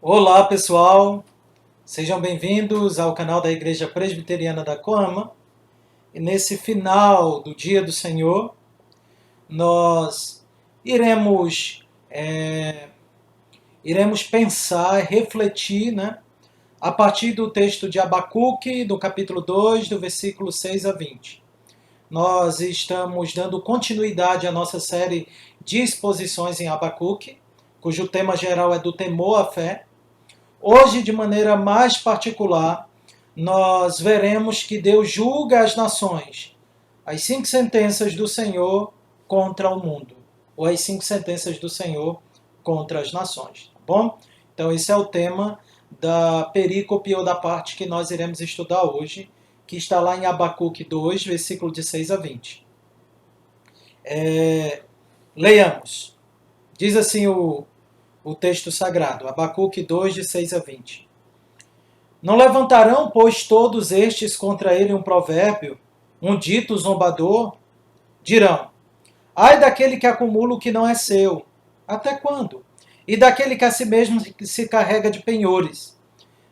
Olá, pessoal! Sejam bem-vindos ao canal da Igreja Presbiteriana da Coama. E nesse final do Dia do Senhor, nós iremos pensar, refletir, a partir do texto de Abacuque, do capítulo 2, do versículo 6 a 20. Nós estamos dando continuidade à nossa série de exposições em Abacuque, cujo tema geral é do temor à fé. Hoje, de maneira mais particular, nós veremos que Deus julga as nações, as 5 sentenças do Senhor contra o mundo, ou as 5 sentenças do Senhor contra as nações, tá bom? Então esse é o tema da perícope ou da parte que nós iremos estudar hoje, que está lá em Abacuque 2, versículo de 6 a 20. Leiamos. Diz assim o texto sagrado, Abacuque 2, de 6 a 20. Não levantarão, pois, todos estes contra ele um provérbio, um dito zombador? Dirão, ai daquele que acumula o que não é seu, até quando? E daquele que a si mesmo se carrega de penhores.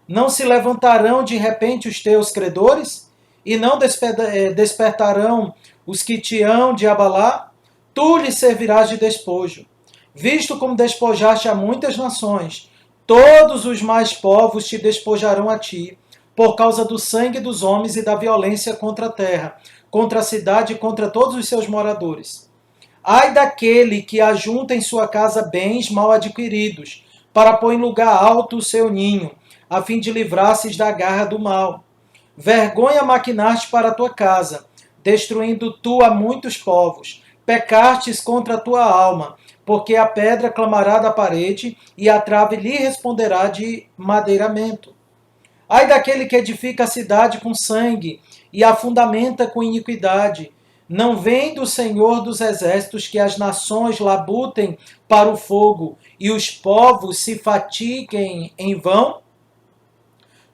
Não se levantarão de repente os teus credores? E não despertarão os que te hão de abalar? Tu lhes servirás de despojo. Visto como despojaste a muitas nações, todos os mais povos te despojarão a ti, por causa do sangue dos homens e da violência contra a terra, contra a cidade e contra todos os seus moradores. Ai daquele que ajunta em sua casa bens mal adquiridos, para pôr em lugar alto o seu ninho, a fim de livrar-se da garra do mal. Vergonha maquinaste para a tua casa, destruindo tu a muitos povos. Pecastes contra a tua alma, porque a pedra clamará da parede e a trave lhe responderá de madeiramento. Ai daquele que edifica a cidade com sangue e a fundamenta com iniquidade. Não vem do Senhor dos exércitos que as nações labutem para o fogo e os povos se fatiguem em vão?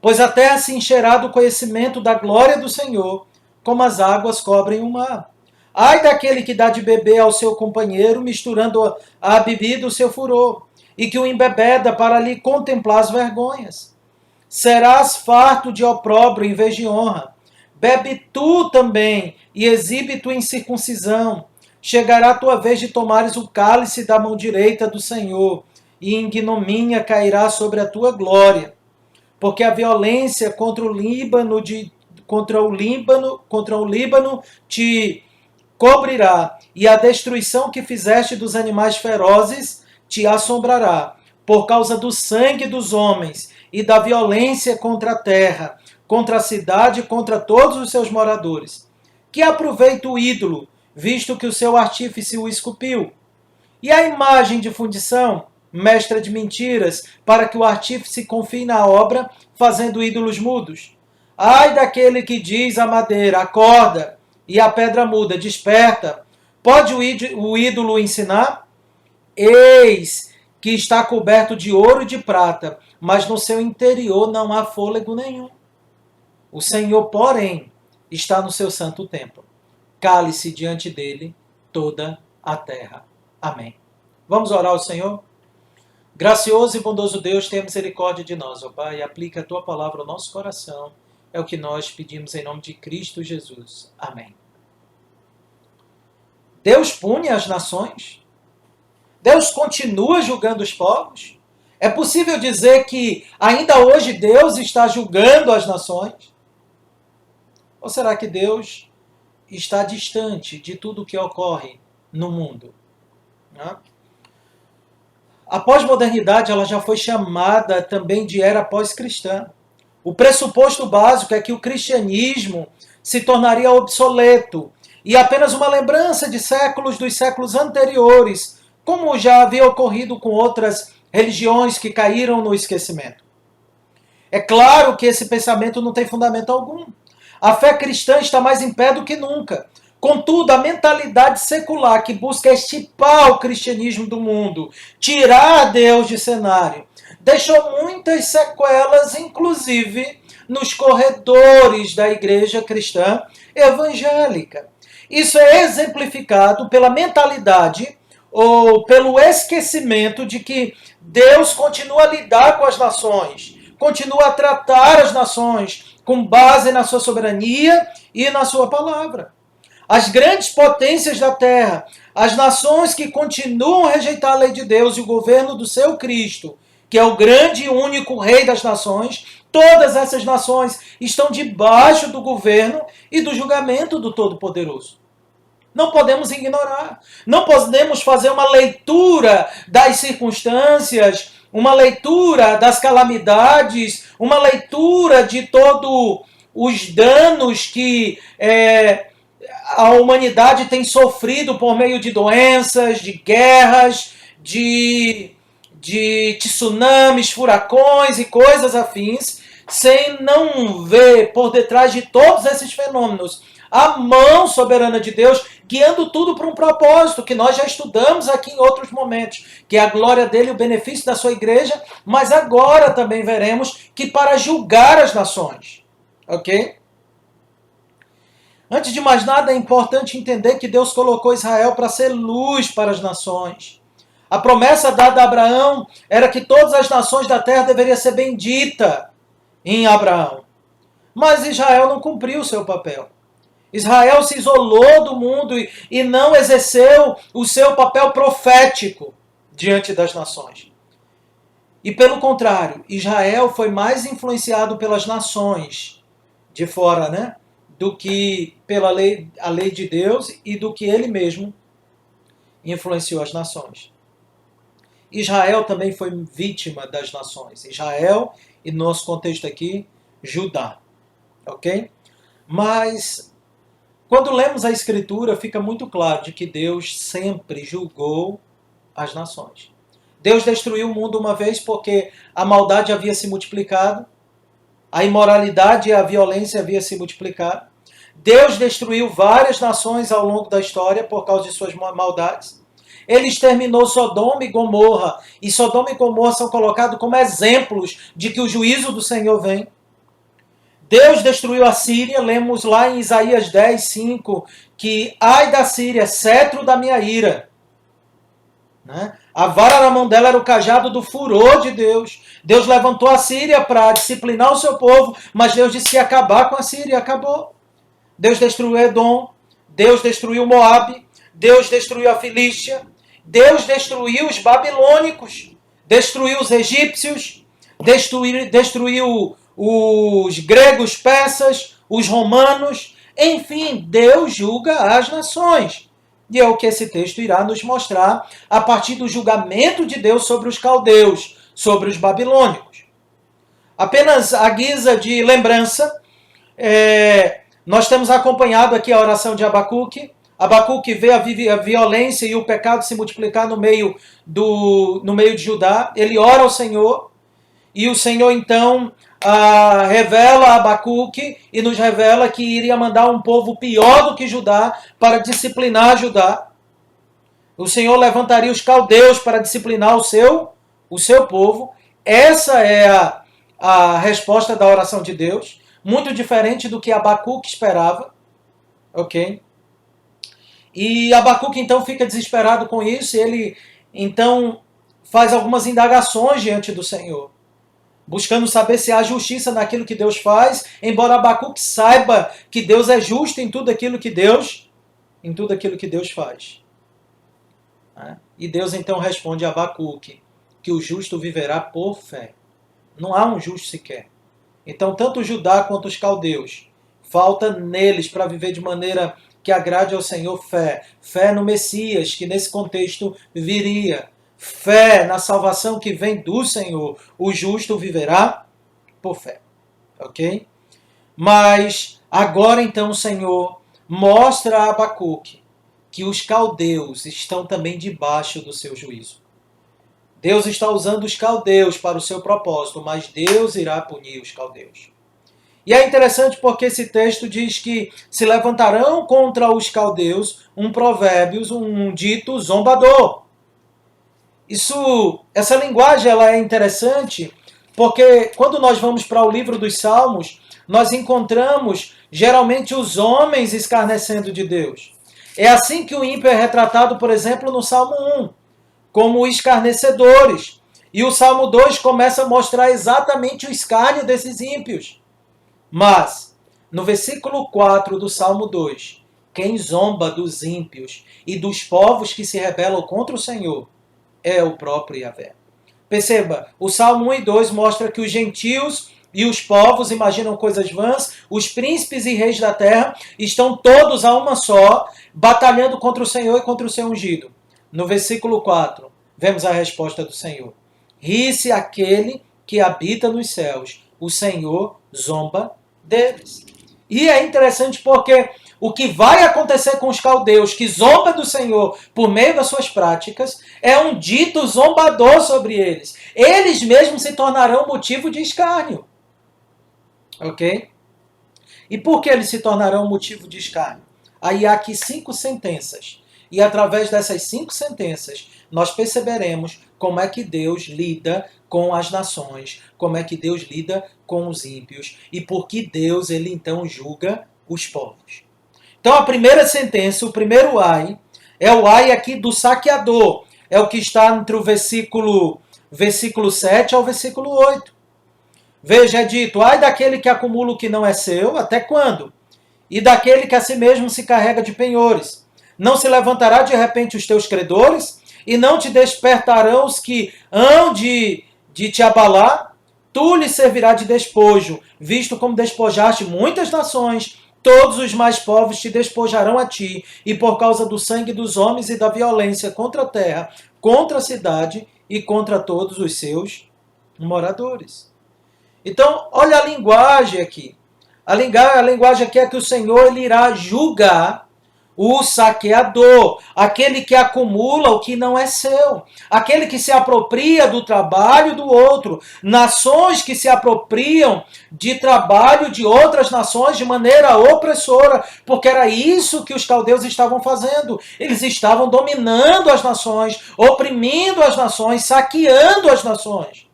Pois a terra se encherá do conhecimento da glória do Senhor, como as águas cobrem o mar. Ai daquele que dá de beber ao seu companheiro, misturando a bebida o seu furor, e que o embebeda para lhe contemplar as vergonhas. Serás farto de opróbrio em vez de honra. Bebe tu também, e exibe tua incircuncisão. Chegará a tua vez de tomares o cálice da mão direita do Senhor, e ignomínia cairá sobre a tua glória. Porque a violência contra o Líbano te cobrirá, e a destruição que fizeste dos animais ferozes te assombrará, por causa do sangue dos homens e da violência contra a terra, contra a cidade e contra todos os seus moradores. Que aproveita o ídolo, visto que o seu artífice o esculpiu? E a imagem de fundição, mestra de mentiras, para que o artífice confie na obra, fazendo ídolos mudos? Ai daquele que diz à madeira, acorda, e a pedra muda, desperta. Pode o ídolo ensinar? Eis que está coberto de ouro e de prata, mas no seu interior não há fôlego nenhum. O Senhor, porém, está no seu santo templo. Cale-se diante dele toda a terra. Amém. Vamos orar ao Senhor? Gracioso e bondoso Deus, tenha misericórdia de nós, ó Pai, e aplica a Tua palavra ao nosso coração. É o que nós pedimos em nome de Cristo Jesus. Amém. Deus pune as nações? Deus continua julgando os povos? É possível dizer que ainda hoje Deus está julgando as nações? Ou será que Deus está distante de tudo o que ocorre no mundo? A pós-modernidade ela já foi chamada também de era pós-cristã. O pressuposto básico é que o cristianismo se tornaria obsoleto e apenas uma lembrança de séculos dos séculos anteriores, como já havia ocorrido com outras religiões que caíram no esquecimento. É claro que esse pensamento não tem fundamento algum. A fé cristã está mais em pé do que nunca. Contudo, a mentalidade secular que busca extirpar o cristianismo do mundo, tirar Deus de cenário, deixou muitas sequelas, inclusive nos corredores da igreja cristã evangélica. Isso é exemplificado pela mentalidade ou pelo esquecimento de que Deus continua a lidar com as nações, continua a tratar as nações com base na sua soberania e na sua palavra. As grandes potências da terra, as nações que continuam a rejeitar a lei de Deus e o governo do seu Cristo, que é o grande e único Rei das nações, todas essas nações estão debaixo do governo e do julgamento do Todo-Poderoso. Não podemos ignorar. Não podemos fazer uma leitura das circunstâncias, uma leitura das calamidades, uma leitura de todos os danos que a humanidade tem sofrido por meio de doenças, de guerras, de tsunamis, furacões e coisas afins, sem não ver por detrás de todos esses fenômenos a mão soberana de Deus, guiando tudo para um propósito, que nós já estudamos aqui em outros momentos, que é a glória dele e o benefício da sua igreja, mas agora também veremos que para julgar as nações. Ok? Antes de mais nada, é importante entender que Deus colocou Israel para ser luz para as nações. A promessa dada a Abraão era que todas as nações da terra deveriam ser benditas em Abraão. Mas Israel não cumpriu o seu papel. Israel se isolou do mundo e não exerceu o seu papel profético diante das nações. E pelo contrário, Israel foi mais influenciado pelas nações de fora, né? Do que pela a lei de Deus e do que ele mesmo influenciou as nações. Israel também foi vítima das nações. Israel, e no nosso contexto aqui, Judá. Ok? Mas quando lemos a Escritura, fica muito claro de que Deus sempre julgou as nações. Deus destruiu o mundo uma vez porque a maldade havia se multiplicado, a imoralidade e a violência havia se multiplicado. Deus destruiu várias nações ao longo da história por causa de suas maldades. Ele exterminou Sodoma e Gomorra, e Sodoma e Gomorra são colocados como exemplos de que o juízo do Senhor vem. Deus destruiu a Síria, lemos lá em Isaías 10, 5, que ai da Síria, cetro da minha ira. Né? A vara na mão dela era o cajado do furor de Deus. Deus levantou a Síria para disciplinar o seu povo, mas Deus disse que ia acabar com a Síria e acabou. Deus destruiu Edom, Deus destruiu Moabe, Deus destruiu a Filístia, Deus destruiu os babilônicos, destruiu os egípcios, destruiu os gregos, persas, os romanos, enfim, Deus julga as nações. E é o que esse texto irá nos mostrar a partir do julgamento de Deus sobre os caldeus, sobre os babilônicos. Apenas à guisa de lembrança, nós temos acompanhado aqui a oração de Abacuque. Abacuque vê a violência e o pecado se multiplicar no meio de Judá. Ele ora ao Senhor e o Senhor então revela a Abacuque e nos revela que iria mandar um povo pior do que Judá para disciplinar Judá. O Senhor levantaria os caldeus para disciplinar o seu povo. Essa é a resposta da oração de Deus, muito diferente do que Abacuque esperava. Ok? E Abacuque então fica desesperado com isso e ele então faz algumas indagações diante do Senhor, buscando saber se há justiça naquilo que Deus faz, embora Abacuque saiba que Deus é justo em tudo aquilo que Deus faz. E Deus então responde a Abacuque que o justo viverá por fé. Não há um justo sequer. Então tanto Judá quanto os caldeus, falta neles para viver de maneira que agrade ao Senhor fé. Fé no Messias, que nesse contexto viria. Fé na salvação que vem do Senhor. O justo viverá por fé. Ok? Mas agora então o Senhor mostra a Abacuque que os caldeus estão também debaixo do seu juízo. Deus está usando os caldeus para o seu propósito, mas Deus irá punir os caldeus. E é interessante porque esse texto diz que se levantarão contra os caldeus um provérbio, um dito zombador. Essa linguagem ela é interessante porque quando nós vamos para o livro dos Salmos, nós encontramos geralmente os homens escarnecendo de Deus. É assim que o ímpio é retratado, por exemplo, no Salmo 1, como escarnecedores. E o Salmo 2 começa a mostrar exatamente o escárnio desses ímpios. Mas, no versículo 4 do Salmo 2, quem zomba dos ímpios e dos povos que se rebelam contra o Senhor é o próprio Yahvé. Perceba, o Salmo 1 e 2 mostra que os gentios e os povos imaginam coisas vãs, os príncipes e reis da terra estão todos a uma só, batalhando contra o Senhor e contra o seu ungido. No versículo 4, vemos a resposta do Senhor. Ri-se aquele que habita nos céus, o Senhor zomba deles. E é interessante porque o que vai acontecer com os caldeus que zomba do Senhor por meio das suas práticas é um dito zombador sobre eles. Eles mesmos se tornarão motivo de escárnio. Ok? E por que eles se tornarão motivo de escárnio? Aí há aqui 5 sentenças. E através dessas 5 sentenças, nós perceberemos como é que Deus lida com as nações, como é que Deus lida com os ímpios e por que Deus, ele então julga os povos. Então a primeira sentença, o primeiro ai, é o ai aqui do saqueador. É o que está entre o versículo 7 ao versículo 8. Veja, é dito, ai daquele que acumula o que não é seu, até quando? E daquele que a si mesmo se carrega de penhores. Não se levantará de repente os teus credores, e não te despertarão os que hão de te abalar? Tu lhe servirá de despojo, visto como despojaste muitas nações, todos os mais povos te despojarão a ti, e por causa do sangue dos homens e da violência contra a terra, contra a cidade e contra todos os seus moradores. Então, olha a linguagem aqui. A linguagem aqui é que o Senhor ele irá julgar o saqueador, aquele que acumula o que não é seu, aquele que se apropria do trabalho do outro, nações que se apropriam de trabalho de outras nações de maneira opressora, porque era isso que os caldeus estavam fazendo. Eles estavam dominando as nações, oprimindo as nações, saqueando as nações.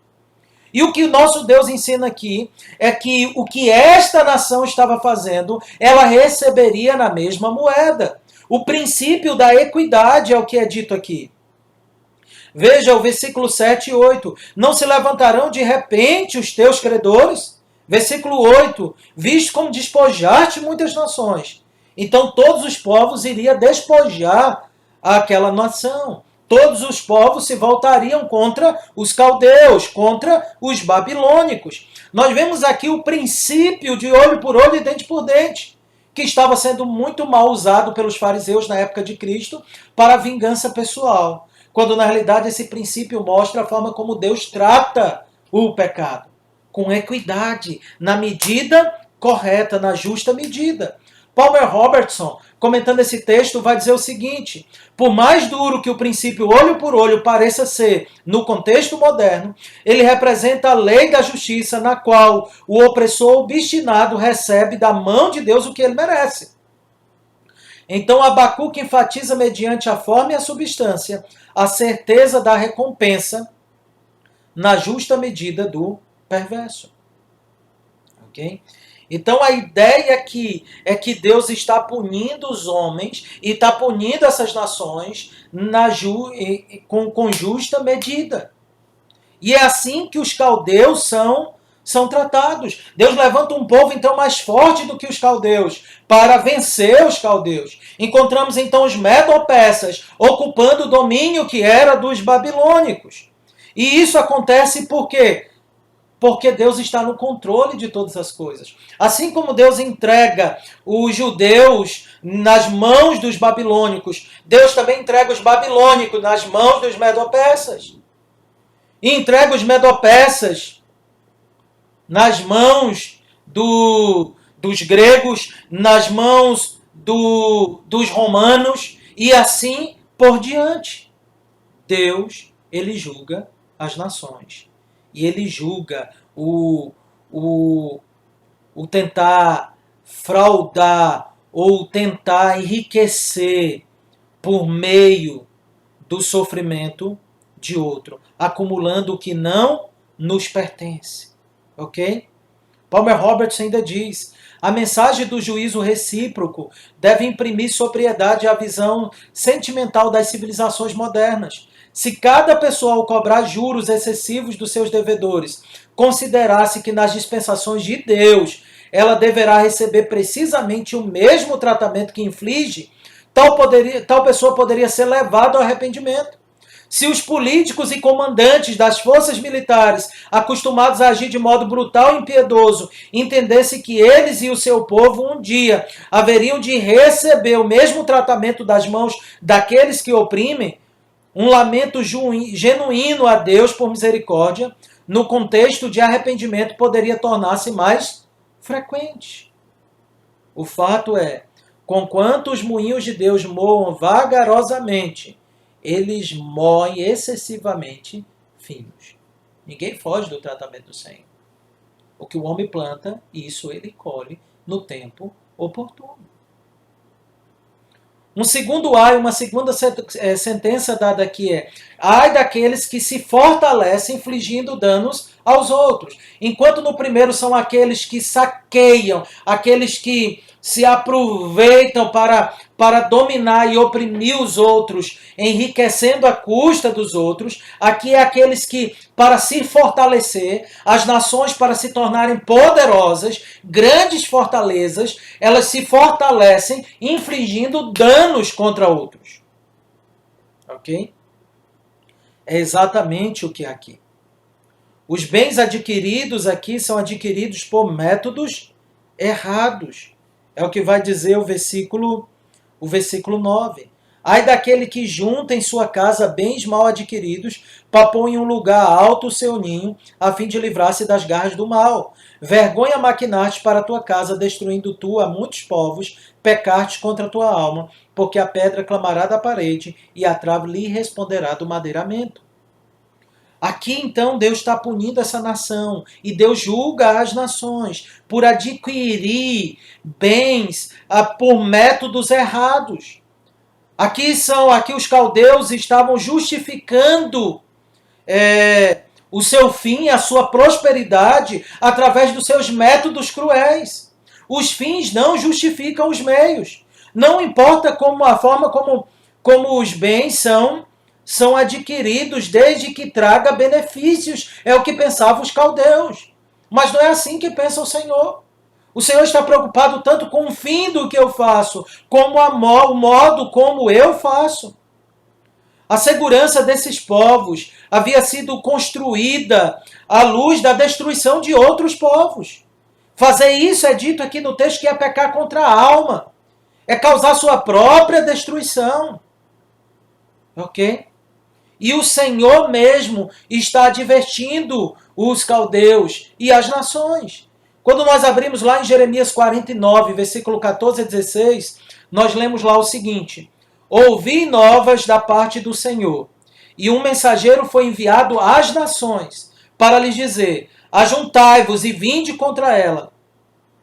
E o que o nosso Deus ensina aqui é que o que esta nação estava fazendo, ela receberia na mesma moeda. O princípio da equidade é o que é dito aqui. Veja o versículo 7 e 8. Não se levantarão de repente os teus credores? Versículo 8. Visto como despojaste muitas nações. Então todos os povos iriam despojar aquela nação. Todos os povos se voltariam contra os caldeus, contra os babilônicos. Nós vemos aqui o princípio de olho por olho e dente por dente, que estava sendo muito mal usado pelos fariseus na época de Cristo para vingança pessoal, quando na realidade esse princípio mostra a forma como Deus trata o pecado, com equidade, na medida correta, na justa medida. Palmer Robertson, comentando esse texto, vai dizer o seguinte: por mais duro que o princípio olho por olho pareça ser no contexto moderno, ele representa a lei da justiça na qual o opressor obstinado recebe da mão de Deus o que ele merece. Então Abacuque enfatiza mediante a forma e a substância a certeza da recompensa na justa medida do perverso. Ok? Então a ideia aqui é que Deus está punindo os homens e está punindo essas nações com justa medida. E é assim que os caldeus são tratados. Deus levanta um povo então mais forte do que os caldeus para vencer os caldeus. Encontramos então os medo-persas ocupando o domínio que era dos babilônicos. E isso acontece por quê? Porque Deus está no controle de todas as coisas. Assim como Deus entrega os judeus nas mãos dos babilônicos, Deus também entrega os babilônicos nas mãos dos medo-persas. E entrega os medo-persas nas mãos dos gregos, nas mãos dos romanos, e assim por diante. Deus, ele julga as nações. E ele julga o tentar fraudar ou tentar enriquecer por meio do sofrimento de outro, acumulando o que não nos pertence. Ok? Palmer Roberts ainda diz: a mensagem do juízo recíproco deve imprimir sobriedade à visão sentimental das civilizações modernas. Se cada pessoa, ao cobrar juros excessivos dos seus devedores, considerasse que nas dispensações de Deus ela deverá receber precisamente o mesmo tratamento que inflige, tal pessoa poderia ser levada ao arrependimento. Se os políticos e comandantes das forças militares, acostumados a agir de modo brutal e impiedoso, entendessem que eles e o seu povo um dia haveriam de receber o mesmo tratamento das mãos daqueles que oprimem, um lamento genuíno a Deus por misericórdia, no contexto de arrependimento, poderia tornar-se mais frequente. O fato é, conquanto os moinhos de Deus moam vagarosamente, eles moem excessivamente finos. Ninguém foge do tratamento do Senhor. O que o homem planta, isso ele colhe no tempo oportuno. Um segundo ai, uma segunda sentença dada aqui é: ai daqueles que se fortalecem infligindo danos aos outros. Enquanto no primeiro são aqueles que saqueiam, aqueles que se aproveitam para dominar e oprimir os outros, enriquecendo à custa dos outros. Aqui é aqueles que, para se fortalecer, as nações para se tornarem poderosas, grandes fortalezas, elas se fortalecem infligindo danos contra outros. Ok? É exatamente o que é aqui. Os bens adquiridos aqui são adquiridos por métodos errados. É o que vai dizer o versículo 9. Ai daquele que junta em sua casa bens mal adquiridos, para pôr em um lugar alto o seu ninho, a fim de livrar-se das garras do mal. Vergonha maquinar-te para a tua casa, destruindo tu a muitos povos, pecar-te contra a tua alma, porque a pedra clamará da parede e a trave lhe responderá do madeiramento. Aqui, então, Deus está punindo essa nação e Deus julga as nações por adquirir bens por métodos errados. Aqui os caldeus estavam justificando o seu fim, a sua prosperidade, através dos seus métodos cruéis. Os fins não justificam os meios. Não importa a forma como os bens são adquiridos, desde que traga benefícios. É o que pensavam os caldeus. Mas não é assim que pensa o Senhor. O Senhor está preocupado tanto com o fim do que eu faço, como o modo como eu faço. A segurança desses povos havia sido construída à luz da destruição de outros povos. Fazer isso é dito aqui no texto que é pecar contra a alma. É causar sua própria destruição. Ok? E o Senhor mesmo está advertindo os caldeus e as nações. Quando nós abrimos lá em Jeremias 49, versículo 14 a 16, nós lemos lá o seguinte: ouvi novas da parte do Senhor, e um mensageiro foi enviado às nações, para lhes dizer: ajuntai-vos e vinde contra ela,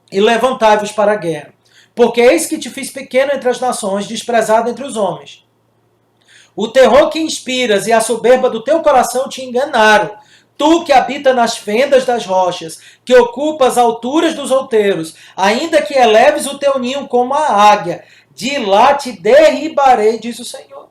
e levantai-vos para a guerra. Porque eis que te fiz pequeno entre as nações, desprezado entre os homens. O terror que inspiras e a soberba do teu coração te enganaram. Tu que habita nas fendas das rochas, que ocupa as alturas dos outeiros, ainda que eleves o teu ninho como a águia, de lá te derribarei, diz o Senhor.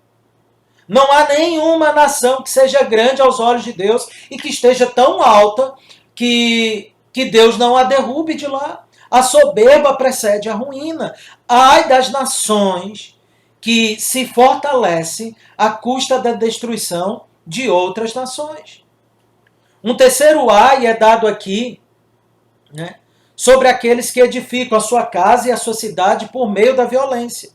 Não há nenhuma nação que seja grande aos olhos de Deus e que esteja tão alta que Deus não a derrube de lá. A soberba precede a ruína. Ai das nações que se fortalece à custa da destruição de outras nações. Um terceiro ai é dado aqui, sobre aqueles que edificam a sua casa e a sua cidade por meio da violência.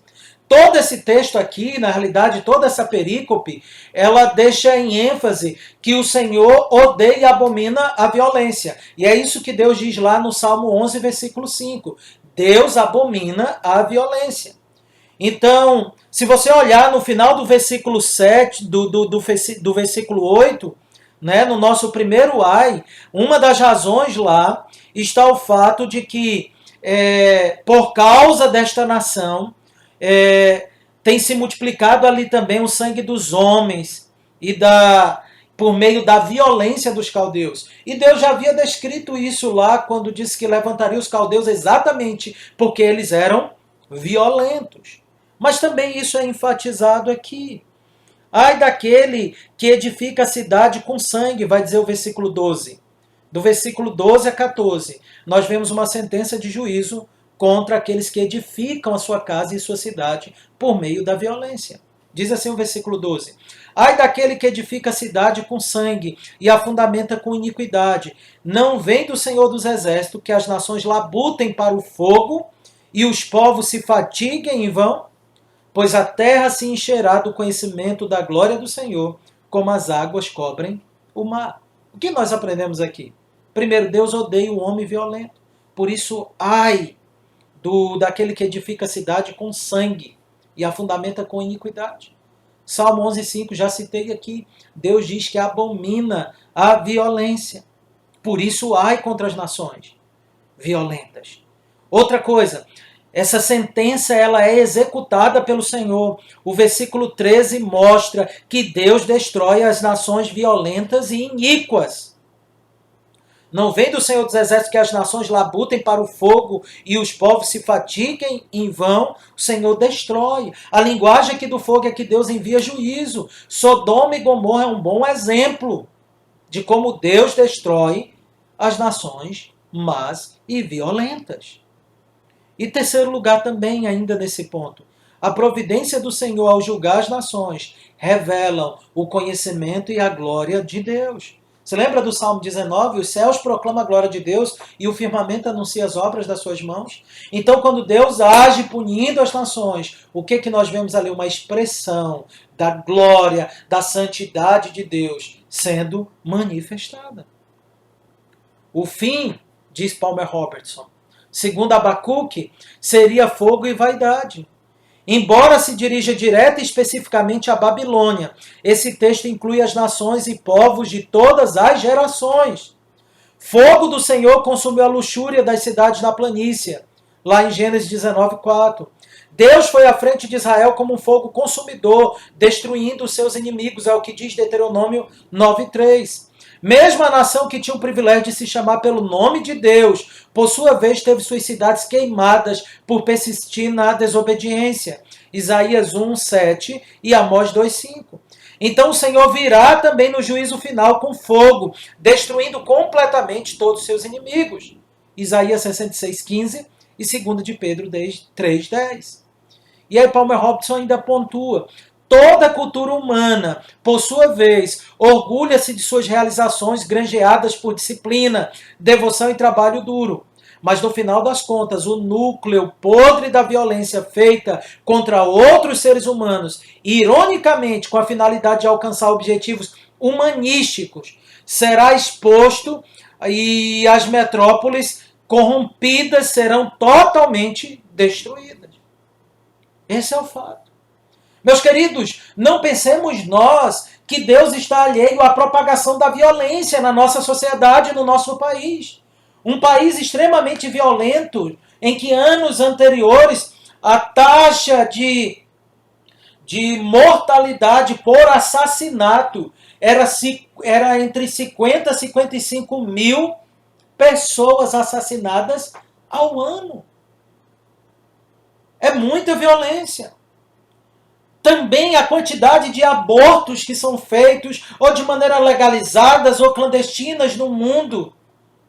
Todo esse texto aqui, na realidade, toda essa perícope, ela deixa em ênfase que o Senhor odeia e abomina a violência. E é isso que Deus diz lá no Salmo 11, versículo 5. Deus abomina a violência. Então, se você olhar no final do versículo 7, do versículo 8, no nosso primeiro ai, uma das razões lá está o fato de que, por causa desta nação, tem se multiplicado ali também o sangue dos homens e por meio da violência dos caldeus. E Deus já havia descrito isso lá quando disse que levantaria os caldeus exatamente porque eles eram violentos. Mas também isso é enfatizado aqui. Ai daquele que edifica a cidade com sangue, vai dizer o versículo 12. Do versículo 12 a 14, nós vemos uma sentença de juízo contra aqueles que edificam a sua casa e sua cidade por meio da violência. Diz assim o versículo 12. Ai daquele que edifica a cidade com sangue e a fundamenta com iniquidade. Não vem do Senhor dos Exércitos que as nações labutem para o fogo e os povos se fatiguem em vão? Pois a terra se encherá do conhecimento da glória do Senhor, como as águas cobrem o mar. O que nós aprendemos aqui? Primeiro, Deus odeia o homem violento. Por isso, ai daquele que edifica a cidade com sangue e a fundamenta com iniquidade. Salmo 11,5, já citei aqui. Deus diz que abomina a violência. Por isso, ai contra as nações violentas. Outra coisa, essa sentença ela é executada pelo Senhor. O versículo 13 mostra que Deus destrói as nações violentas e iníquas. Não vem do Senhor dos Exércitos que as nações labutem para o fogo e os povos se fatiguem em vão. O Senhor destrói. A linguagem aqui do fogo é que Deus envia juízo. Sodoma e Gomorra é um bom exemplo de como Deus destrói as nações más e violentas. E terceiro lugar também, ainda nesse ponto, a providência do Senhor ao julgar as nações revelam o conhecimento e a glória de Deus. Você lembra do Salmo 19? Os céus proclamam a glória de Deus e o firmamento anuncia as obras das suas mãos. Então, quando Deus age punindo as nações, o que nós vemos ali? Uma expressão da glória, da santidade de Deus sendo manifestada. O fim, diz Palmer Robertson, segundo Abacuque, seria fogo e vaidade. Embora se dirija direta e especificamente à Babilônia, esse texto inclui as nações e povos de todas as gerações. Fogo do Senhor consumiu a luxúria das cidades na planície, lá em Gênesis 19:4. Deus foi à frente de Israel como um fogo consumidor, destruindo os seus inimigos, é o que diz Deuteronômio 9:3. Mesmo a nação que tinha o privilégio de se chamar pelo nome de Deus, por sua vez teve suas cidades queimadas por persistir na desobediência. Isaías 1:7 e Amós 2:5. Então o Senhor virá também no juízo final com fogo, destruindo completamente todos os seus inimigos. Isaías 66:15 e 2 de Pedro 3:10. E aí Palmer Robertson ainda pontua: toda a cultura humana, por sua vez, orgulha-se de suas realizações granjeadas por disciplina, devoção e trabalho duro. Mas no final das contas, o núcleo podre da violência feita contra outros seres humanos, ironicamente com a finalidade de alcançar objetivos humanísticos, será exposto e as metrópoles corrompidas serão totalmente destruídas. Esse é o fato. Meus queridos, não pensemos nós que Deus está alheio à propagação da violência na nossa sociedade, no nosso país. Um país extremamente violento, em que anos anteriores a taxa de mortalidade por assassinato era entre 50 e 55 mil pessoas assassinadas ao ano. É muita violência. Também a quantidade de abortos que são feitos, ou de maneira legalizadas ou clandestinas no mundo,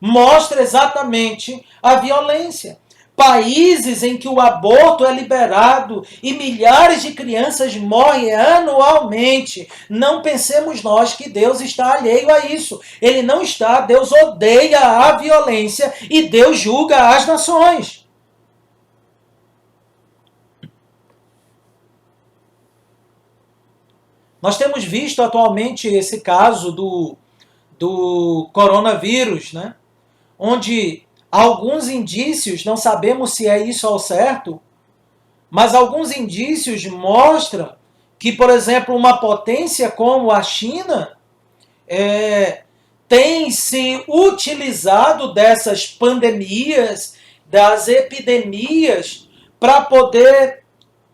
mostra exatamente a violência. Países em que o aborto é liberado e milhares de crianças morrem anualmente. Não pensemos nós que Deus está alheio a isso. Ele não está. Deus odeia a violência e Deus julga as nações. Nós temos visto atualmente esse caso do coronavírus, né? Onde alguns indícios, não sabemos se é isso ao certo, mas alguns indícios mostram que, por exemplo, uma potência como a China tem se utilizado dessas pandemias, das epidemias, para poder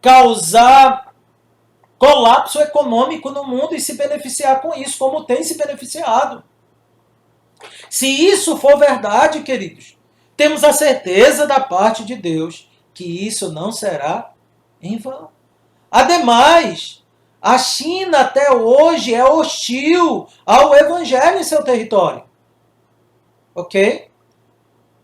causar colapso econômico no mundo e se beneficiar com isso, como tem se beneficiado. Se isso for verdade, queridos, temos a certeza da parte de Deus que isso não será em vão. Ademais, a China até hoje é hostil ao evangelho em seu território. Ok?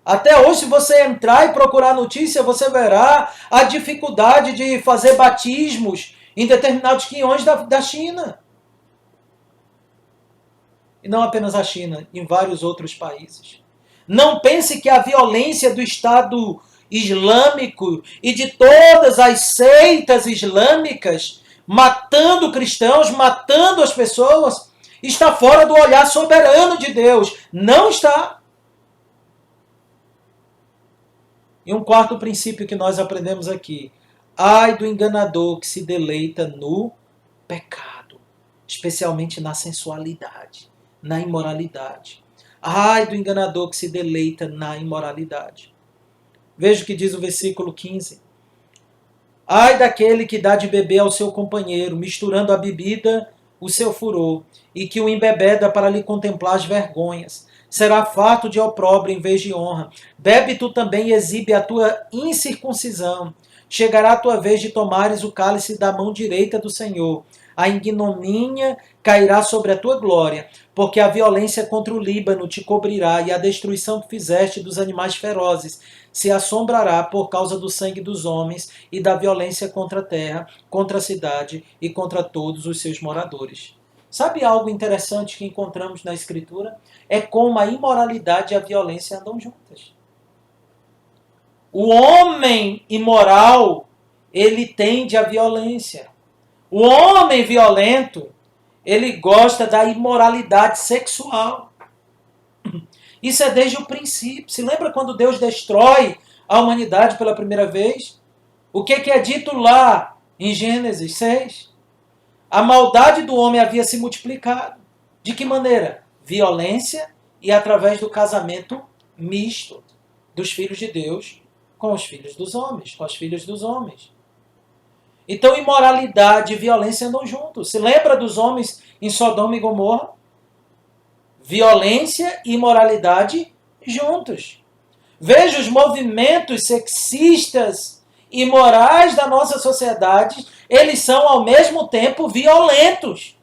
Até hoje, se você entrar e procurar notícia, você verá a dificuldade de fazer batismos em determinados quiões da China. E não apenas a China, em vários outros países. Não pense que a violência do Estado Islâmico e de todas as seitas islâmicas matando cristãos, matando as pessoas, está fora do olhar soberano de Deus. Não está. E um quarto princípio que nós aprendemos aqui. Ai do enganador que se deleita no pecado, especialmente na sensualidade, na imoralidade. Ai do enganador que se deleita na imoralidade. Veja o que diz o versículo 15. Ai daquele que dá de beber ao seu companheiro, misturando a bebida o seu furor, e que o embebeda para lhe contemplar as vergonhas. Será farto de opróbrio em vez de honra. Bebe tu também e exibe a tua incircuncisão. Chegará a tua vez de tomares o cálice da mão direita do Senhor. A ignomínia cairá sobre a tua glória, porque a violência contra o Líbano te cobrirá, e a destruição que fizeste dos animais ferozes se assombrará por causa do sangue dos homens e da violência contra a terra, contra a cidade e contra todos os seus moradores. Sabe algo interessante que encontramos na Escritura? É como a imoralidade e a violência andam juntas. O homem imoral, ele tende à violência. O homem violento, ele gosta da imoralidade sexual. Isso é desde o princípio. Se lembra quando Deus destrói a humanidade pela primeira vez? O que é dito lá em Gênesis 6? A maldade do homem havia se multiplicado. De que maneira? Violência e através do casamento misto dos filhos de Deus com os filhos dos homens, com as filhas dos homens. Então, imoralidade e violência andam juntos. Se lembra dos homens em Sodoma e Gomorra? Violência e imoralidade juntos. Veja os movimentos sexistas e morais da nossa sociedade, eles são ao mesmo tempo violentos.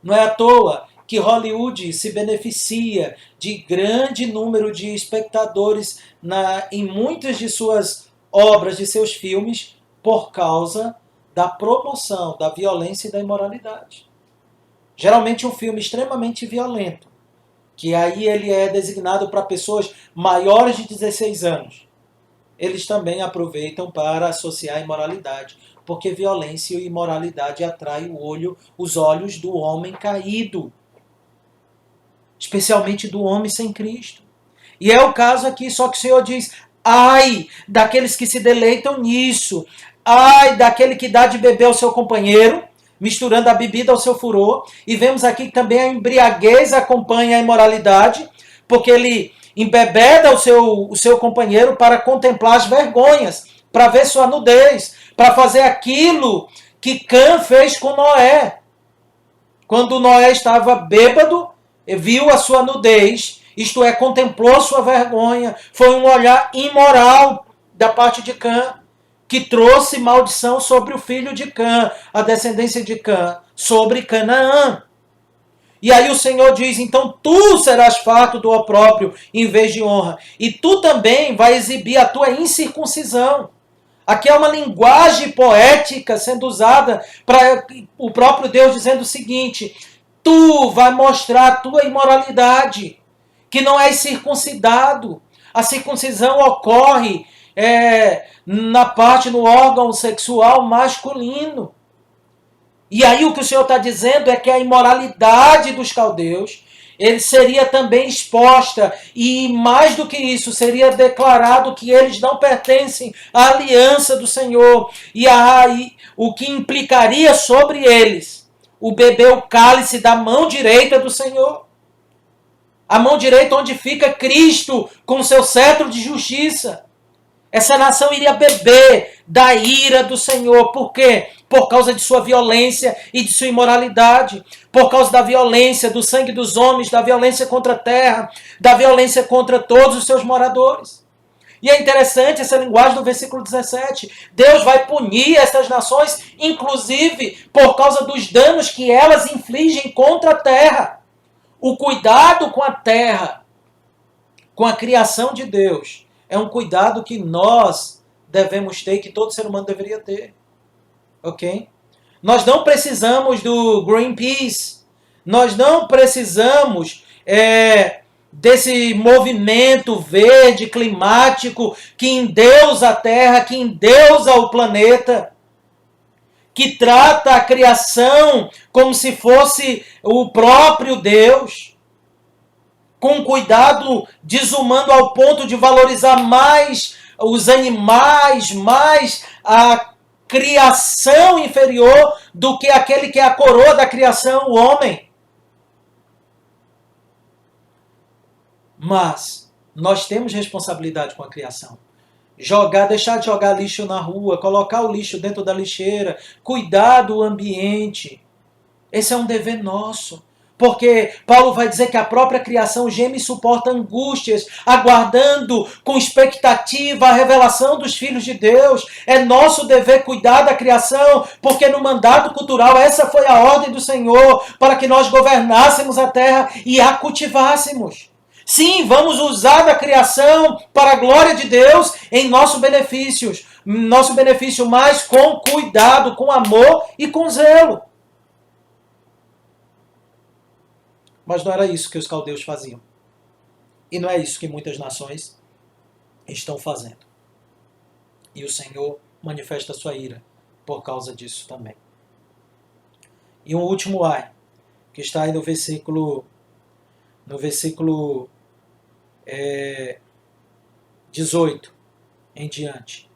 Não é à toa que Hollywood se beneficia de grande número de espectadores em muitas de suas obras, de seus filmes, por causa da promoção da violência e da imoralidade. Geralmente um filme extremamente violento, que aí ele é designado para pessoas maiores de 16 anos. Eles também aproveitam para associar a imoralidade, porque violência e imoralidade atrai os olhos do homem caído, especialmente do homem sem Cristo. E é o caso aqui, só que o Senhor diz, ai daqueles que se deleitam nisso, ai daquele que dá de beber ao seu companheiro, misturando a bebida ao seu furor. E vemos aqui que também a embriaguez acompanha a imoralidade, porque ele embebeda o seu companheiro para contemplar as vergonhas, para ver sua nudez, para fazer aquilo que Cã fez com Noé. Quando Noé estava bêbado, viu a sua nudez, isto é, contemplou a sua vergonha, foi um olhar imoral da parte de Cã, que trouxe maldição sobre o filho de Cã, a descendência de Cã, sobre Canaã. E aí o Senhor diz, então tu serás farto do opróbrio em vez de honra, e tu também vai exibir a tua incircuncisão. Aqui é uma linguagem poética sendo usada para o próprio Deus dizendo o seguinte, tu vai mostrar a tua imoralidade, que não és circuncidado. A circuncisão ocorre no órgão sexual masculino. E aí o que o Senhor está dizendo é que a imoralidade dos caldeus, ele seria também exposta, e mais do que isso, seria declarado que eles não pertencem à aliança do Senhor, e aí o que implicaria sobre eles o beber o cálice da mão direita do Senhor. A mão direita onde fica Cristo com seu cetro de justiça. Essa nação iria beber da ira do Senhor. Por quê? por causa de sua violência e de sua imoralidade, por causa da violência, do sangue dos homens, da violência contra a terra, da violência contra todos os seus moradores. E é interessante essa linguagem do versículo 17. Deus vai punir essas nações, inclusive por causa dos danos que elas infligem contra a terra. O cuidado com a terra, com a criação de Deus, é um cuidado que nós devemos ter, que todo ser humano deveria ter. Ok? Nós não precisamos do Greenpeace. Nós não precisamos desse movimento verde, climático, que endeusa a Terra, que endeusa o planeta, que trata a criação como se fosse o próprio Deus, com cuidado desumano ao ponto de valorizar mais os animais, mais a criação inferior do que aquele que é a coroa da criação, o homem. Mas nós temos responsabilidade com a criação. Deixar de jogar lixo na rua, colocar o lixo dentro da lixeira, cuidar do ambiente. Esse é um dever nosso. Porque Paulo vai dizer que a própria criação geme e suporta angústias, aguardando com expectativa a revelação dos filhos de Deus. É nosso dever cuidar da criação, porque no mandato cultural essa foi a ordem do Senhor, para que nós governássemos a terra e a cultivássemos. Sim, vamos usar da criação para a glória de Deus em nosso benefício, mas com cuidado, com amor e com zelo. Mas não era isso que os caldeus faziam. E não é isso que muitas nações estão fazendo. E o Senhor manifesta a sua ira por causa disso também. E um último ai, que está aí no versículo 18 em diante.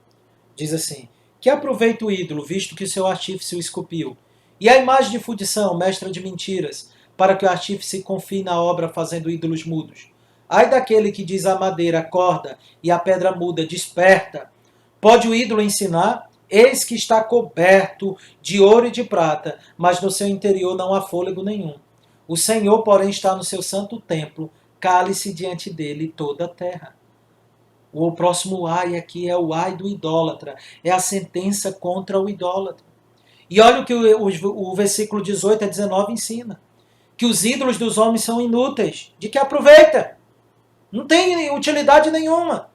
Diz assim: que aproveita o ídolo, visto que o seu artífice o esculpiu, e a imagem de fundição, mestra de mentiras, para que o artífice confie na obra fazendo ídolos mudos. Ai daquele que diz à madeira, acorda, e à pedra muda, desperta. Pode o ídolo ensinar? Eis que está coberto de ouro e de prata, mas no seu interior não há fôlego nenhum. O Senhor, porém, está no seu santo templo, cale-se diante dele toda a terra. O próximo ai aqui é o ai do idólatra, é a sentença contra o idólatra. E olha o que o versículo 18 a 19 ensina. Que os ídolos dos homens são inúteis. De que aproveita? Não tem utilidade nenhuma.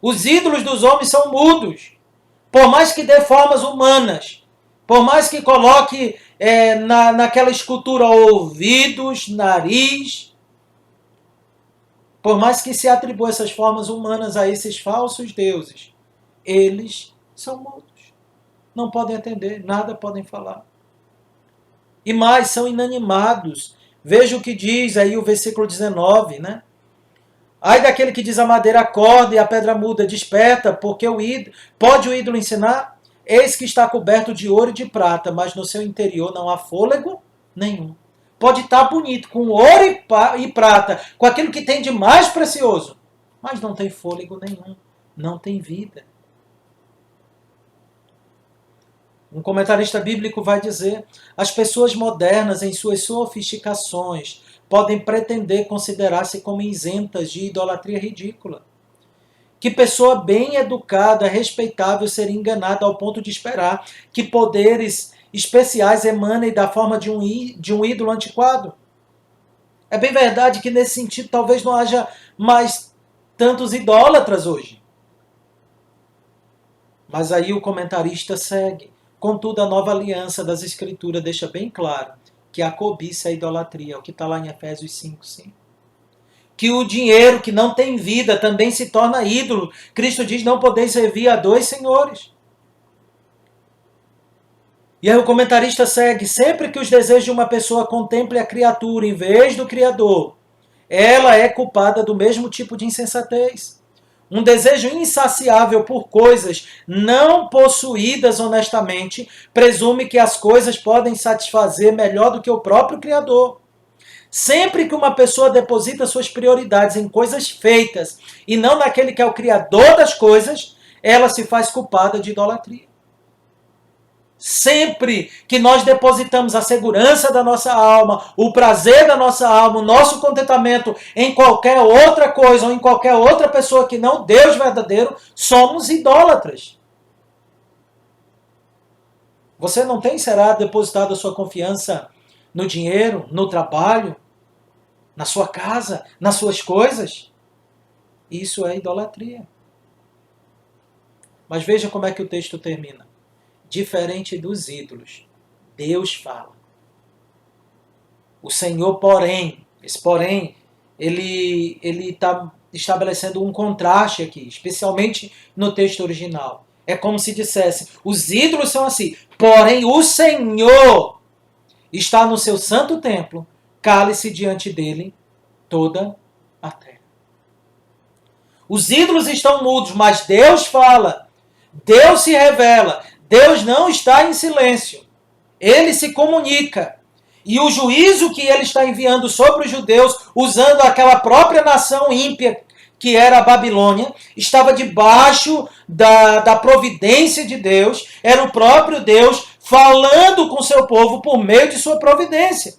Os ídolos dos homens são mudos. Por mais que dê formas humanas, por mais que coloque naquela escultura ouvidos, nariz, por mais que se atribua essas formas humanas a esses falsos deuses, eles são mudos. Não podem entender, nada podem falar. E mais, são inanimados. Veja o que diz aí o versículo 19, né? Ai daquele que diz a madeira acorda e a pedra muda, desperta, porque pode o ídolo ensinar? Eis que está coberto de ouro e de prata, mas no seu interior não há fôlego nenhum. Pode estar bonito, com ouro e prata, com aquilo que tem de mais precioso, mas não tem fôlego nenhum, não tem vida. Um comentarista bíblico vai dizer: as pessoas modernas, em suas sofisticações, podem pretender considerar-se como isentas de idolatria ridícula. Que pessoa bem educada, respeitável, seria enganada ao ponto de esperar que poderes especiais emanem da forma de um ídolo antiquado? É bem verdade que nesse sentido talvez não haja mais tantos idólatras hoje. Mas aí o comentarista segue. Contudo, a nova aliança das Escrituras deixa bem claro que a cobiça é a idolatria, o que está lá em Efésios 5:5. Que o dinheiro que não tem vida também se torna ídolo. Cristo diz: não podeis servir a dois senhores. E aí o comentarista segue: sempre que os desejos de uma pessoa contemplem a criatura em vez do Criador, ela é culpada do mesmo tipo de insensatez. Um desejo insaciável por coisas não possuídas honestamente presume que as coisas podem satisfazer melhor do que o próprio Criador. Sempre que uma pessoa deposita suas prioridades em coisas feitas e não naquele que é o Criador das coisas, ela se faz culpada de idolatria. Sempre que nós depositamos a segurança da nossa alma, o prazer da nossa alma, o nosso contentamento em qualquer outra coisa ou em qualquer outra pessoa que não Deus verdadeiro, somos idólatras. Você não tem, será, depositado a sua confiança no dinheiro, no trabalho, na sua casa, nas suas coisas? Isso é idolatria. Mas veja como é que o texto termina. Diferente dos ídolos, Deus fala. O Senhor, porém, esse porém, ele está estabelecendo um contraste aqui, especialmente no texto original. É como se dissesse, os ídolos são assim, porém o Senhor está no seu santo templo, cale-se diante dele toda a terra. Os ídolos estão mudos, mas Deus fala, Deus se revela, Deus não está em silêncio, ele se comunica. E o juízo que ele está enviando sobre os judeus, usando aquela própria nação ímpia que era a Babilônia, estava debaixo da providência de Deus, era o próprio Deus falando com seu povo por meio de sua providência.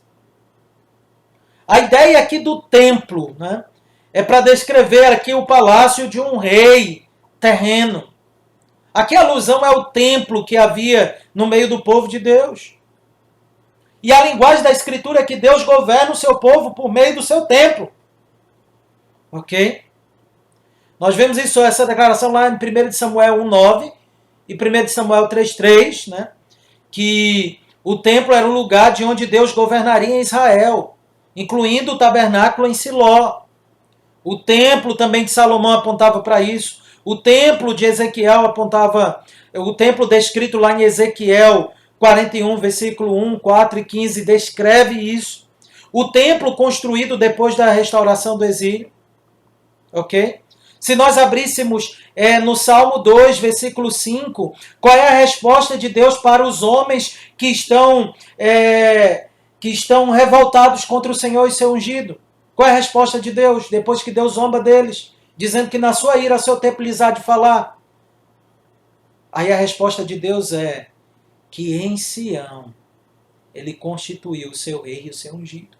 A ideia aqui do templo, né, é para descrever aqui o palácio de um rei terreno. Aqui a alusão é o templo que havia no meio do povo de Deus. E a linguagem da Escritura é que Deus governa o seu povo por meio do seu templo. Ok? Nós vemos essa declaração lá em 1 Samuel 1,9 e 1 Samuel 3,3, né? Que o templo era um lugar de onde Deus governaria em Israel, incluindo o tabernáculo em Siló. O templo também de Salomão apontava para isso. O templo de Ezequiel apontava, o templo descrito lá em Ezequiel 41, versículo 1, 4 e 15, descreve isso. O templo construído depois da restauração do exílio. Ok? Se nós abríssemos no Salmo 2, versículo 5, qual é a resposta de Deus para os homens que estão revoltados contra o Senhor e seu ungido? Qual é a resposta de Deus, depois que Deus zomba deles, dizendo que na sua ira seu tempo lhes há de falar? Aí a resposta de Deus é que em Sião ele constituiu o seu rei e o seu ungido.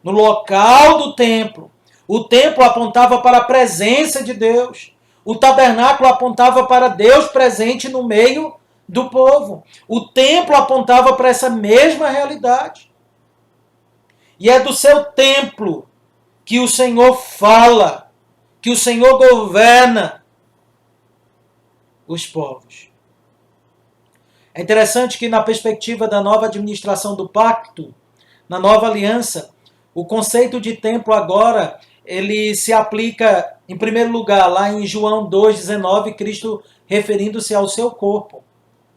No local do templo, o templo apontava para a presença de Deus. O tabernáculo apontava para Deus presente no meio do povo. O templo apontava para essa mesma realidade. E é do seu templo que o Senhor fala, que o Senhor governa os povos. É interessante que na perspectiva da nova administração do pacto, na nova aliança, o conceito de templo agora, ele se aplica, em primeiro lugar, lá em João 2,19, Cristo referindo-se ao seu corpo.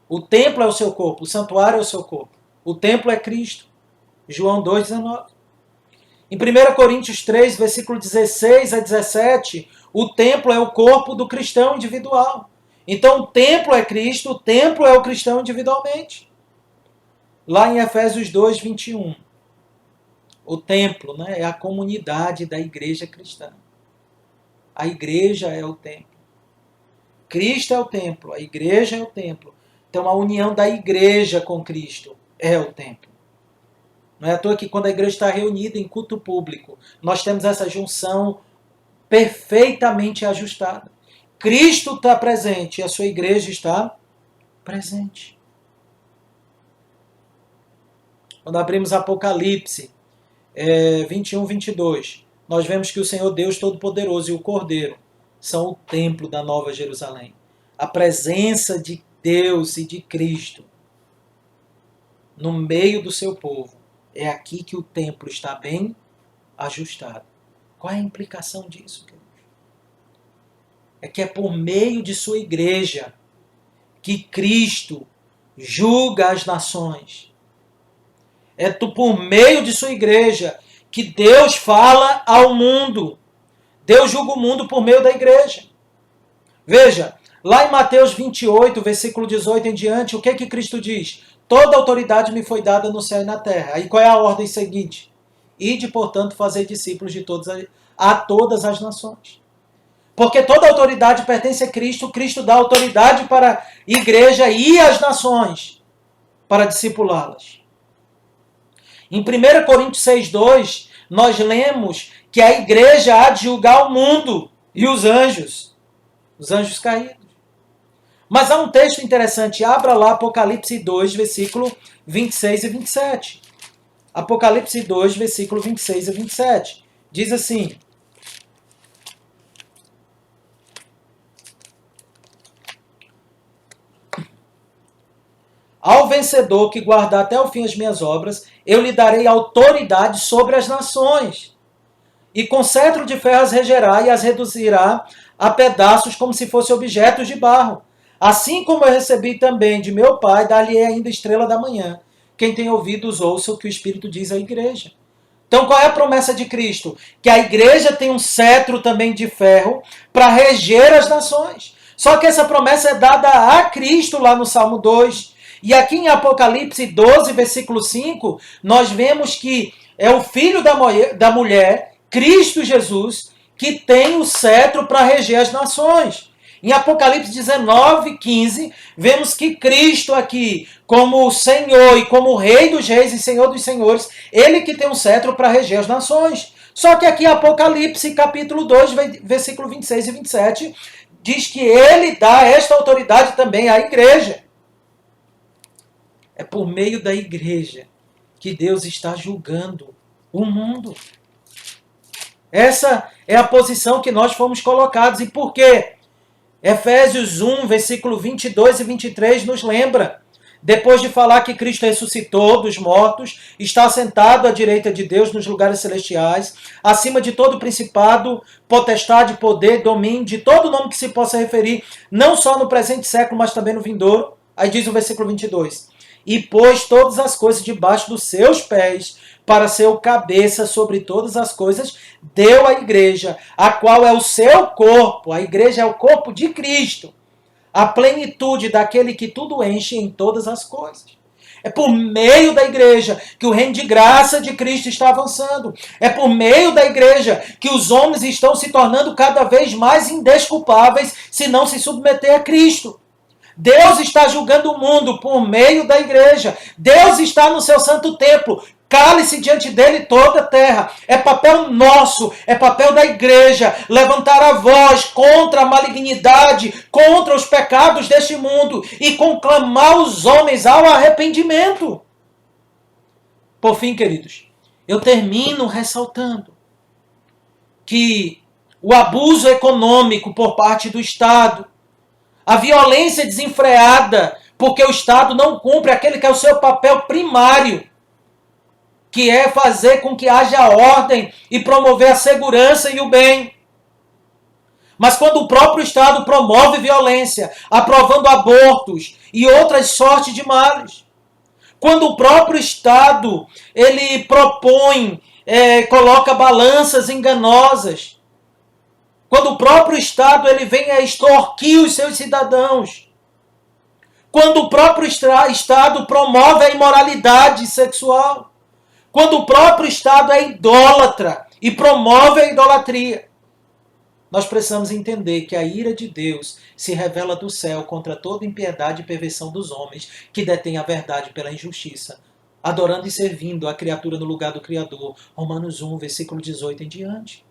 O templo é o seu corpo, o santuário é o seu corpo. O templo é Cristo. João 2,19. Em 1 Coríntios 3, versículo 16 a 17, o templo é o corpo do cristão individual. Então o templo é Cristo, o templo é o cristão individualmente. Lá em Efésios 2, 21. O templo, né, é a comunidade da igreja cristã. A igreja é o templo. Cristo é o templo, a igreja é o templo. Então a união da igreja com Cristo é o templo. Não é à toa que quando a igreja está reunida em culto público, nós temos essa junção perfeitamente ajustada. Cristo está presente e a sua igreja está presente. Quando abrimos Apocalipse 21, 22, nós vemos que o Senhor Deus Todo-Poderoso e o Cordeiro são o templo da Nova Jerusalém. A presença de Deus e de Cristo no meio do seu povo. É aqui que o templo está bem ajustado. Qual é a implicação disso, queridos? É que é por meio de sua igreja que Cristo julga as nações. É por meio de sua igreja que Deus fala ao mundo. Deus julga o mundo por meio da igreja. Veja, lá em Mateus 28, versículo 18 em diante, o que que Cristo diz? Toda autoridade me foi dada no céu e na terra. Aí qual é a ordem seguinte? Ide, portanto, fazer discípulos de a todas as nações. Porque toda autoridade pertence a Cristo, Cristo dá autoridade para a igreja e as nações. para discipulá-las. Em 1 Coríntios 6,2, nós lemos que a igreja há de julgar o mundo e os anjos caídos. Mas há um texto interessante, abra lá Apocalipse 2, versículo 26 e 27. Apocalipse 2, versículo 26 e 27. Diz assim: ao vencedor que guardar até o fim as minhas obras, eu lhe darei autoridade sobre as nações. E com cetro de ferro as regerá e as reduzirá a pedaços como se fossem objetos de barro. Assim como eu recebi também de meu Pai, dar-lhe ainda estrela da manhã. Quem tem ouvidos, ouça o que o Espírito diz à igreja. Então, qual é a promessa de Cristo? Que a igreja tem um cetro também de ferro para reger as nações. Só que essa promessa é dada a Cristo lá no Salmo 2. E aqui em Apocalipse 12, versículo 5, nós vemos que é o Filho da mulher, Cristo Jesus, que tem o cetro para reger as nações. Em Apocalipse 19, 15, vemos que Cristo aqui, como o Senhor e como o Rei dos Reis e Senhor dos Senhores, ele que tem um cetro para reger as nações. Só que aqui Apocalipse, capítulo 2, versículo 26 e 27, diz que ele dá esta autoridade também à igreja. É por meio da igreja que Deus está julgando o mundo. Essa é a posição que nós fomos colocados. E por quê? Efésios 1, versículo 22 e 23 nos lembra. Depois de falar que Cristo ressuscitou dos mortos, está sentado à direita de Deus nos lugares celestiais, acima de todo principado, potestade, poder, domínio, de todo nome que se possa referir, não só no presente século, mas também no vindouro. Aí diz o versículo 22. E pôs todas as coisas debaixo dos seus pés, para ser o cabeça sobre todas as coisas, deu à igreja, a qual é o seu corpo. A igreja é o corpo de Cristo. A plenitude daquele que tudo enche em todas as coisas. É por meio da igreja que o reino de graça de Cristo está avançando. É por meio da igreja que os homens estão se tornando cada vez mais indesculpáveis se não se submeter a Cristo. Deus está julgando o mundo por meio da igreja. Deus está no seu santo templo. Cale-se diante dele toda a terra. É papel nosso, é papel da igreja levantar a voz contra a malignidade, contra os pecados deste mundo e conclamar os homens ao arrependimento. Por fim, queridos, eu termino ressaltando que o abuso econômico por parte do Estado, a violência desenfreada porque o Estado não cumpre aquele que é o seu papel primário, que é fazer com que haja ordem e promover a segurança e o bem. Mas quando o próprio Estado promove violência, aprovando abortos e outras sortes de males, quando o próprio Estado ele propõe, coloca balanças enganosas, quando o próprio Estado ele vem a extorquir os seus cidadãos, quando o próprio Estado promove a imoralidade sexual, quando o próprio Estado é idólatra e promove a idolatria, nós precisamos entender que a ira de Deus se revela do céu contra toda impiedade e perversão dos homens que detêm a verdade pela injustiça, adorando e servindo a criatura no lugar do Criador. Romanos 1, versículo 18 em diante.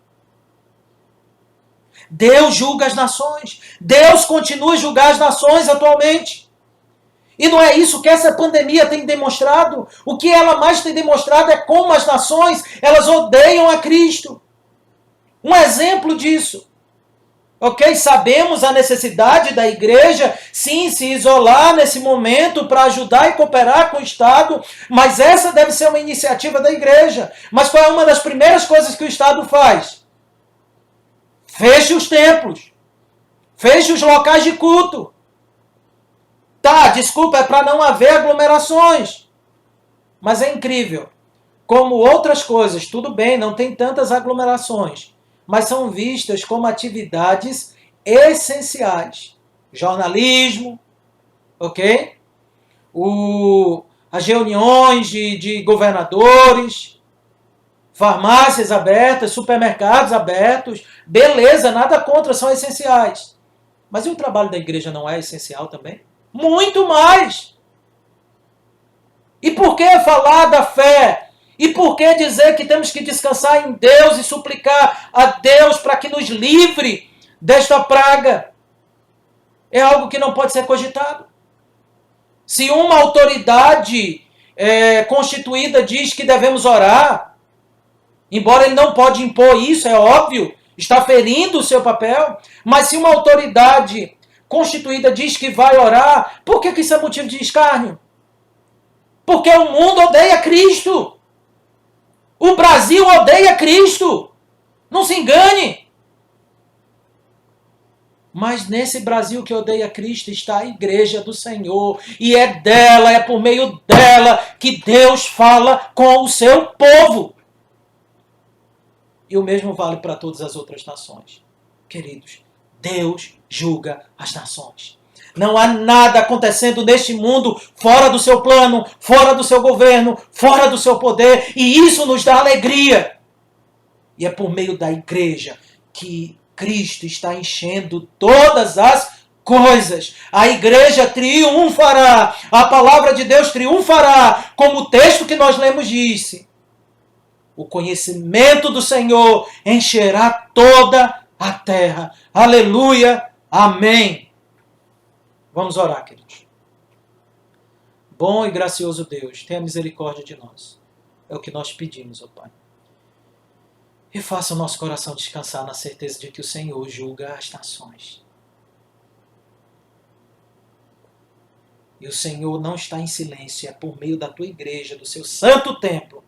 Deus julga as nações. Deus continua a julgar as nações atualmente. E não é isso que essa pandemia tem demonstrado? O que ela mais tem demonstrado é como as nações, elas odeiam a Cristo. Um exemplo disso. Ok? Sabemos a necessidade da igreja, sim, se isolar nesse momento para ajudar e cooperar com o Estado, mas essa deve ser uma iniciativa da igreja. Mas qual é uma das primeiras coisas que o Estado faz? Feche os templos. Feche os locais de culto. Tá, desculpa, é para não haver aglomerações. Mas é incrível. Como outras coisas, tudo bem, não tem tantas aglomerações, mas são vistas como atividades essenciais. Jornalismo, ok? As reuniões de governadores, farmácias abertas, supermercados abertos, beleza, nada contra, são essenciais. Mas e o trabalho da igreja não é essencial também? Muito mais! E por que falar da fé? E por que dizer que temos que descansar em Deus e suplicar a Deus para que nos livre desta praga? É algo que não pode ser cogitado. Se uma autoridade constituída diz que devemos orar, embora ele não pode impor isso, é óbvio, está ferindo o seu papel, mas se uma autoridade constituída diz que vai orar, por que isso é motivo de escárnio? Porque o mundo odeia Cristo. O Brasil odeia Cristo. Não se engane. Mas nesse Brasil que odeia Cristo está a igreja do Senhor. E é dela, é por meio dela que Deus fala com o seu povo. E o mesmo vale para todas as outras nações. Queridos, Deus julga as nações. Não há nada acontecendo neste mundo fora do seu plano, fora do seu governo, fora do seu poder. E isso nos dá alegria. E é por meio da igreja que Cristo está enchendo todas as coisas. A igreja triunfará. A palavra de Deus triunfará. Como o texto que nós lemos disse. O conhecimento do Senhor encherá toda a terra. Aleluia. Amém. Vamos orar, queridos. Bom e gracioso Deus, tenha misericórdia de nós. É o que nós pedimos, ó Pai. E faça o nosso coração descansar na certeza de que o Senhor julga as nações. E o Senhor não está em silêncio, é por meio da tua igreja, do seu santo templo,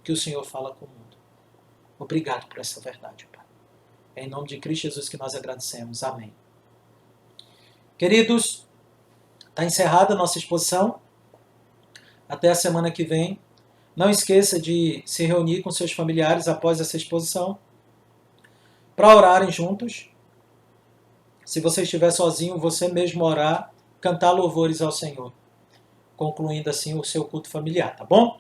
que o Senhor fala com o mundo. Obrigado por essa verdade, Pai. É em nome de Cristo Jesus que nós agradecemos. Amém. Queridos, está encerrada a nossa exposição. Até a semana que vem. Não esqueça de se reunir com seus familiares após essa exposição para orarem juntos. Se você estiver sozinho, você mesmo orar, cantar louvores ao Senhor, concluindo assim o seu culto familiar, tá bom?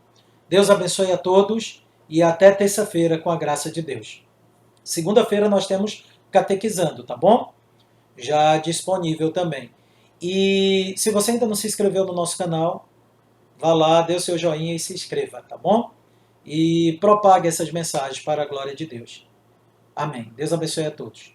Deus abençoe a todos e até terça-feira com a graça de Deus. Segunda-feira nós temos Catequizando, tá bom? Já disponível também. E se você ainda não se inscreveu no nosso canal, vá lá, dê o seu joinha e se inscreva, tá bom? E propague essas mensagens para a glória de Deus. Amém. Deus abençoe a todos.